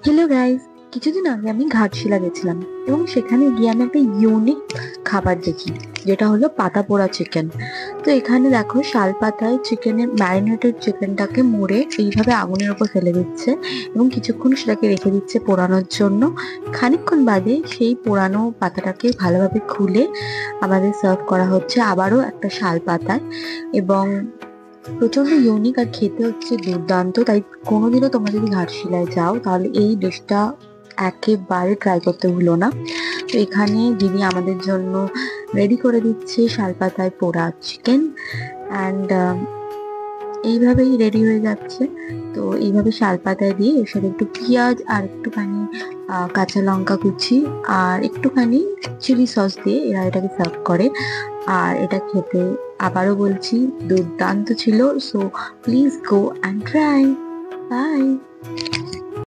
Hello guys, কিছুদিন আগে আমি ঘাটশিলা গেছিলাম এবং সেখানে গিয়ে আমি একটা ইউনিক খাবার দেখি, যেটা হলো পাতা পোড়া চিকেন। তো এখানে দেখো, শাল পাতায় চিকেনের ম্যারিনেটেড চিকেনটাকে মুড়ে এইভাবে আগুনের উপর ফেলে দিচ্ছে এবং কিছুক্ষণ সেটাকে রেখে দিচ্ছে পোড়ানোর জন্য। খানিকক্ষণ বাদে সেই পোড়ানো পাতাটাকে ভালোভাবে খুলে আমাদের সার্ভ করা হচ্ছে আবারও একটা শাল পাতায়। এবং প্রচন্ড ইউনিক আর খেতে হচ্ছে দুর্দান্ত। তাই কোনোদিনও তোমরা যদি ঘাটশিলায় যাও তাহলে এই ডিশটা একেবারে ট্রাই করতে ভুলো না। তো এখানে দিদি আমাদের জন্য রেডি করে দিচ্ছে শালপাতায় পোড়া চিকেন। অ্যান্ড এইভাবেই রেডি হয়ে যাচ্ছে। তো এইভাবে শালপাতায় দিয়ে এর সাথে একটু পেঁয়াজ আর একটুখানি কাঁচা লঙ্কা কুচি আর একটুখানি চিলি সস দিয়ে এরা এটাকে সার্ভ করে। আর এটা খেতে, আবারও বলছি, দুর্দান্ত ছিল। So please go and try. By.